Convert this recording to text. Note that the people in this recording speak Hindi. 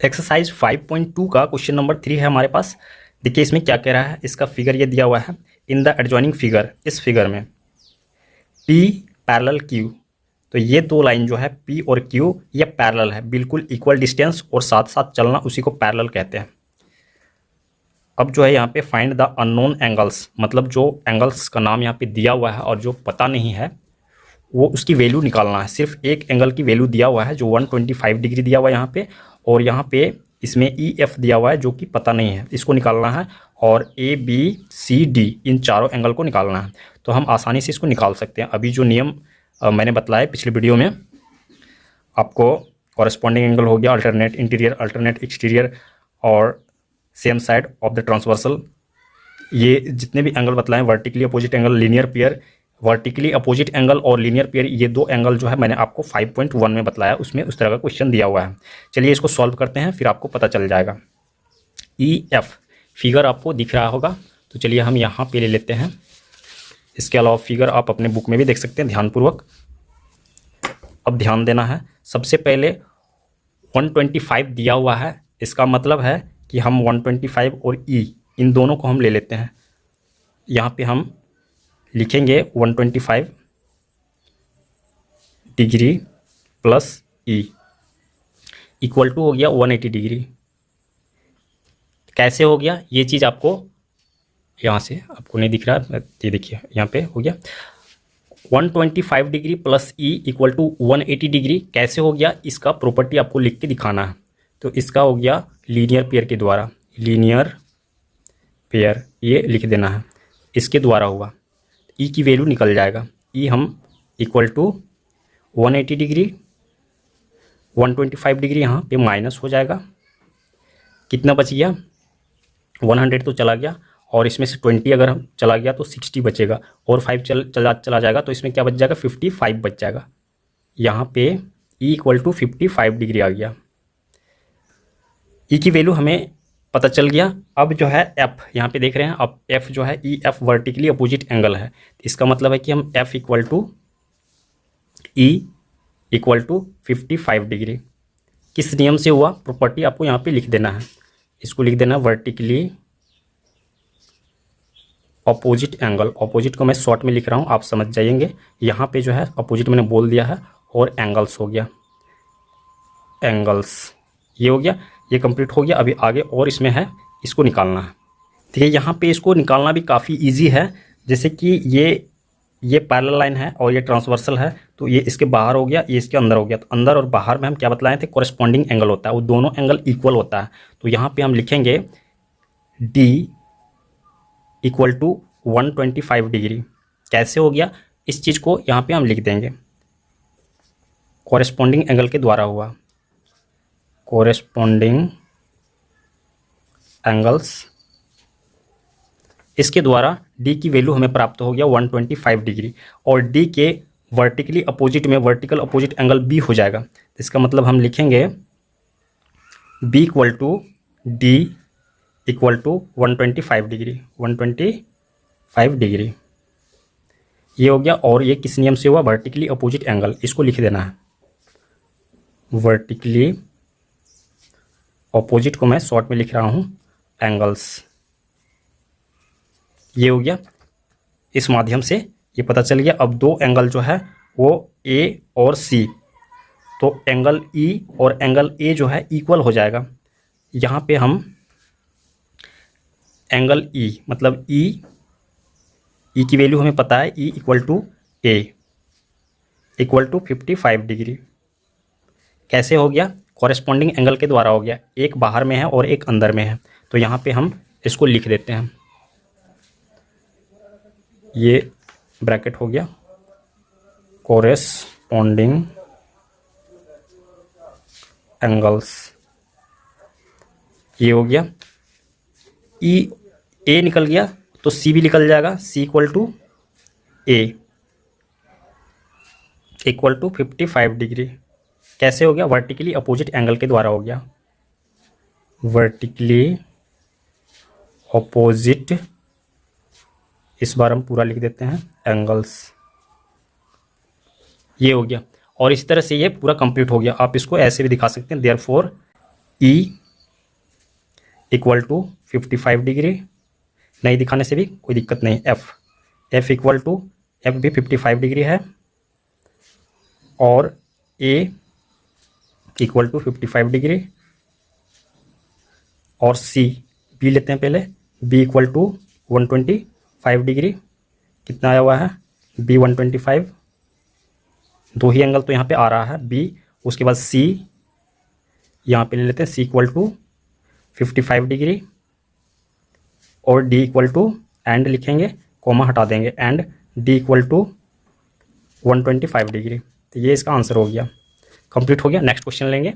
एक्सरसाइज 5.2 का क्वेश्चन नंबर 3 है हमारे पास। देखिए इसमें क्या कह रहा है, इसका फिगर ये दिया हुआ है। इन द एडजॉइनिंग फिगर, इस फिगर में P पैरेलल Q, तो ये दो लाइन जो है P और Q ये पैरेलल है, बिल्कुल इक्वल डिस्टेंस और साथ साथ चलना, उसी को पैरेलल कहते हैं। अब जो है यहाँ पे फाइंड द अननोन एंगल्स, मतलब जो एंगल्स का नाम यहाँ पे दिया हुआ है और जो पता नहीं है वो उसकी वैल्यू निकालना है। सिर्फ एक एंगल की वैल्यू दिया हुआ है जो 125 डिग्री दिया हुआ है यहाँ पे, और यहाँ पे इसमें EF दिया हुआ है जो कि पता नहीं है, इसको निकालना है। और ABCD इन चारों एंगल को निकालना है। तो हम आसानी से इसको निकाल सकते हैं। अभी जो नियम मैंने बताया पिछले वीडियो में, आपको कॉरेस्पॉन्डिंग एंगल हो गया, अल्टरनेट इंटीरियर, अल्टरनेट एक्सटीरियर और same side of the transversal, ये जितने भी एंगल बतलाएं, vertically opposite angle, linear pair, vertically opposite angle और लीनियर पेयर, ये दो एंगल जो है मैंने आपको 5.1 में बतलाया, उसमें उस तरह का क्वेश्चन दिया हुआ है। चलिए इसको सॉल्व करते हैं, फिर आपको पता चल जाएगा। EF फिगर आपको दिख रहा होगा, तो चलिए हम यहाँ पे ले लेते हैं। इसके अलावा फिगर आप अपने बुक में भी देख सकते हैं ध्यानपूर्वक। अब ध्यान देना है, सबसे पहले 125 दिया हुआ है, इसका मतलब है कि हम 125 और E इन दोनों को हम ले लेते हैं। यहाँ पे हम लिखेंगे 125 degree plus E equal to हो गया 180 डिग्री। कैसे हो गया ये चीज़ आपको यहाँ से आपको नहीं दिख रहा, ये देखिए यहाँ पे हो गया 125 degree plus E equal to 180 degree. कैसे हो गया, इसका प्रॉपर्टी आपको लिख के दिखाना है। तो इसका हो गया लीनियर पेयर के द्वारा, लीनियर पेयर ये लिख देना है, इसके द्वारा हुआ। E की वैल्यू निकल जाएगा, E हम इक्वल टू 180 डिग्री, 125 डिग्री यहाँ पे माइनस हो जाएगा। कितना बच गया, 100 तो चला गया, और इसमें से 20 अगर हम चला गया तो 60 बचेगा, और 5 चला जाएगा तो इसमें क्या बच जाएगा, 55 बच जाएगा। यहाँ पे E इक्वल टू 55 डिग्री आ गया। E की वैल्यू हमें पता चल गया। अब जो है F यहाँ पे देख रहे हैं, अब F जो है EF वर्टिकली अपोजिट एंगल है, इसका मतलब है कि हम F equal to E equal to 55 degree किस नियम से हुआ, प्रॉपर्टी आपको यहाँ पे लिख देना है। इसको लिख देना वर्टिकली अपोजिट एंगल, अपोजिट को मैं शॉर्ट में लिख रहा हूँ, आप समझ जाइएंगे। यहाँ पे जो है अपोजिट मैंने बोल दिया है, और एंगल्स हो गया, एंगल्स ये हो गया, ये कंप्लीट हो गया। अभी आगे और इसमें है, इसको निकालना है। ठीक है, यहाँ पे इसको निकालना भी काफ़ी इजी है। जैसे कि ये पैरेलल लाइन है और ये ट्रांसवर्सल है, तो ये इसके बाहर हो गया, ये इसके अंदर हो गया। तो अंदर और बाहर में हम क्या बतलाए थे, कॉरेस्पॉन्डिंग एंगल होता है, वो दोनों एंगल इक्वल होता है। तो यहाँ पे हम लिखेंगे D इक्वल टू 125 डिग्री। कैसे हो गया, इस चीज़ को यहाँ पे हम लिख देंगे, कॉरेस्पॉन्डिंग एंगल के द्वारा हुआ, कॉरेस्पॉन्डिंग एंगल्स, इसके द्वारा D की वैल्यू हमें प्राप्त हो गया 125 डिग्री, और D के वर्टिकली अपोजिट में वर्टिकल अपोजिट एंगल B हो जाएगा। इसका मतलब हम लिखेंगे B equal to D equal to 125 degree, 125 degree ये हो गया। और ये किस नियम से हुआ, वर्टिकली अपोजिट एंगल, इसको लिख देना है। वर्टिकली अपोजिट को मैं शॉर्ट में लिख रहा हूँ, एंगल्स ये हो गया। इस माध्यम से ये पता चल गया। अब दो एंगल जो है वो A और C, तो एंगल E और एंगल A जो है इक्वल हो जाएगा। यहाँ पे हम एंगल E मतलब E की वैल्यू हमें पता है, E equal to A equal to 55 degree. कैसे हो गया, कॉरेस्पॉन्डिंग एंगल के द्वारा हो गया, एक बाहर में है और एक अंदर में है। तो यहाँ पे हम इसको लिख देते हैं, ये ब्रैकेट हो गया, कॉरेस्पॉन्डिंग एंगल्स ये हो गया। A निकल गया तो C भी निकल जाएगा, C equal to A equal to 55 degree. कैसे हो गया, वर्टिकली अपोजिट एंगल के द्वारा हो गया, वर्टिकली अपोजिट, इस बार हम पूरा लिख देते हैं, एंगल्स ये हो गया। और इस तरह से ये पूरा कंप्लीट हो गया। आप इसको ऐसे भी दिखा सकते हैं, therefore E equal to 55 degree, नहीं दिखाने से भी कोई दिक्कत नहीं। एफ इक्वल टू, एफ भी 55 डिग्री है, और ए इक्वल टू 55 डिग्री, और सी, बी लेते हैं पहले, बी इक्वल टू 125 डिग्री। कितना आया हुआ है, बी 125, दो ही एंगल तो यहाँ पे आ रहा है बी। उसके बाद सी यहाँ पे ले लेते हैं, सी इक्वल टू 55 डिग्री, और डी इक्वल टू, एंड लिखेंगे, कोमा हटा देंगे, and D equal to 125 degree. तो ये इसका आंसर हो गया, कंप्लीट हो गया। नेक्स्ट क्वेश्चन लेंगे।